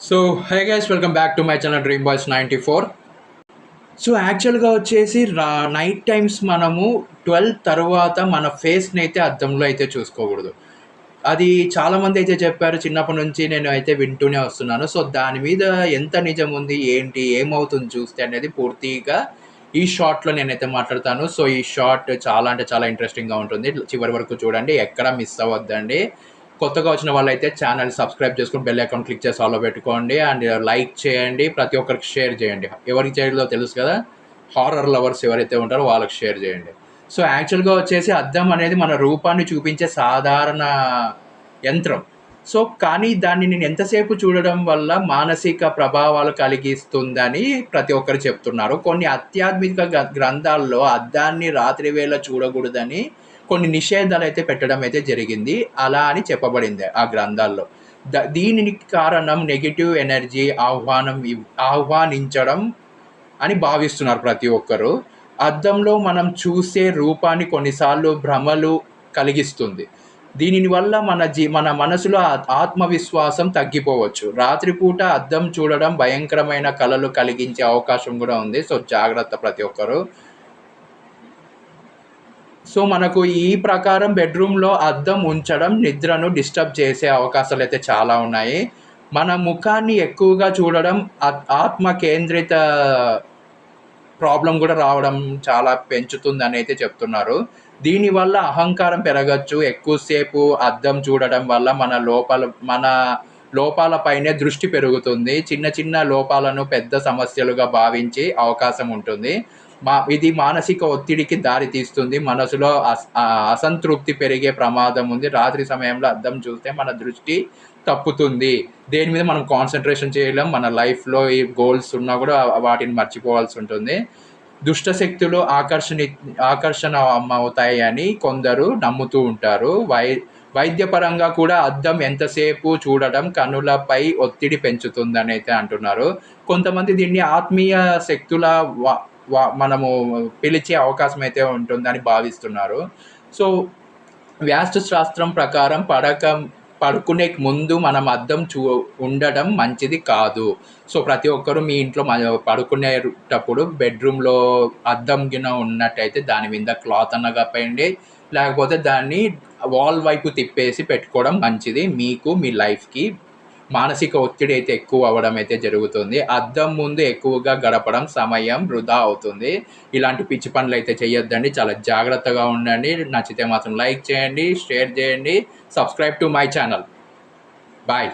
So hey guys, welcome back to my channel dream boys 94. So యాక్చువల్గా వచ్చేసి night times మనము 12 తర్వాత మన ఫేస్ని అయితే అద్దంలో అయితే చూసుకోకూడదు. అది చాలామంది అయితే చెప్పారు, చిన్నప్పటి నుంచి నేను అయితే వింటూనే వస్తున్నాను. సో దాని మీద ఎంత నిజం ఉంది, ఏంటి, ఏమవుతుంది చూస్తే అనేది పూర్తిగా ఈ షార్ట్లో నేనైతే మాట్లాడతాను. సో ఈ షార్ట్ చాలా అంటే చాలా ఇంట్రెస్టింగ్గా ఉంటుంది. చివరి వరకు చూడండి, ఎక్కడ మిస్ అవ్వద్దండి. కొత్తగా వచ్చిన వాళ్ళైతే ఛానల్ సబ్స్క్రైబ్ చేసుకొని బెల్ ఐకాన్ క్లిక్ చేసి ఆల్లో పెట్టుకోండి. అండ్ లైక్ చేయండి, ప్రతి ఒక్కరికి షేర్ చేయండి. ఎవరికి చేయాలో తెలుసు కదా, హారర్ లవర్స్ ఎవరైతే ఉంటారో వాళ్ళకి షేర్ చేయండి. సో యాక్చువల్గా వచ్చేసి అద్దం అనేది మన రూపాన్ని చూపించే సాధారణ యంత్రం. సో కానీ దాన్ని నేను ఎంతసేపు చూడడం వల్ల మానసిక ప్రభావాలు కలిగిస్తుందని ప్రతి ఒక్కరు చెప్తున్నారు. కొన్ని ఆధ్యాత్మిక గ్రంథాల్లో అద్దాన్ని రాత్రి వేళ చూడకూడదని కొన్ని నిషేధాలు అయితే పెట్టడం అయితే జరిగింది. అలా అని చెప్పబడింది ఆ గ్రంథాల్లో. దీనికి కారణం నెగిటివ్ ఎనర్జీ ఆహ్వానించడం అని భావిస్తున్నారు ప్రతి ఒక్కరు. అద్దంలో మనం చూసే రూపాన్ని కొన్నిసార్లు భ్రమలు కలిగిస్తుంది. దీని వల్ల మన మనసులో ఆత్మవిశ్వాసం తగ్గిపోవచ్చు. రాత్రిపూట అద్దం చూడడం భయంకరమైన కలలు కలిగించే అవకాశం కూడా ఉంది. సో జాగ్రత్త ప్రతి ఒక్కరు. సో మనకు ఈ ప్రకారం బెడ్రూమ్లో అద్దం ఉంచడం నిద్రను డిస్టర్బ్ చేసే అవకాశాలు అయితే చాలా ఉన్నాయి. మన ముఖాన్ని ఎక్కువగా చూడడం ఆత్మ కేంద్రిత ప్రాబ్లం కూడా రావడం చాలా పెంచుతుందని అయితే చెప్తున్నారు. దీనివల్ల అహంకారం పెరగచ్చు. ఎక్కువసేపు అద్దం చూడడం వల్ల మన లోపాలపైనే దృష్టి పెరుగుతుంది. చిన్న చిన్న లోపాలను పెద్ద సమస్యలుగా భావించే అవకాశం ఉంటుంది. ఇది మానసిక ఒత్తిడికి దారి తీస్తుంది. మనసులో అసంతృప్తి పెరిగే ప్రమాదం ఉంది. రాత్రి సమయంలో అద్దం చూస్తే మన దృష్టి తప్పుతుంది. దేని మీద మనం కాన్సన్ట్రేషన్ చేయలేం. మన లైఫ్లో ఈ గోల్స్ ఉన్నా కూడా వాటిని మర్చిపోవాల్సి ఉంటుంది. దుష్ట శక్తులు ఆకర్షణ అవుతాయని కొందరు నమ్ముతూ ఉంటారు. వైద్యపరంగా కూడా అద్దం ఎంతసేపు చూడడం కనులపై ఒత్తిడి పెంచుతుందని అయితే అంటున్నారు. కొంతమంది దీన్ని ఆత్మీయ శక్తుల మనము పిలిచే అవకాశం అయితే ఉంటుందని భావిస్తున్నారు. సో వాస్తు శాస్త్రం ప్రకారం పడుకునే ముందు మనం అద్దం ఉండడం మంచిది కాదు. సో ప్రతి ఒక్కరు మీ ఇంట్లో పడుకునేటప్పుడు బెడ్రూమ్లో అద్దం గిన ఉన్నట్టయితే దాని మీద క్లాత్ అన్న కప్పేయండి, లేకపోతే దాన్ని వాల్ వైపు తిప్పేసి పెట్టుకోవడం మంచిది. మీకు మీ లైఫ్కి మానసిక ఒత్తిడి అయితే ఎక్కువ అవ్వడం అయితే జరుగుతుంది. అద్దం ముందు ఎక్కువగా గడపడం సమయం వృధా అవుతుంది. ఇలాంటి పిచ్చి పనులు అయితే చేయొద్దండి. చాలా జాగ్రత్తగా ఉండండి. నచ్చితే మాత్రం లైక్ చేయండి, షేర్ చేయండి, subscribe to my channel. Bye.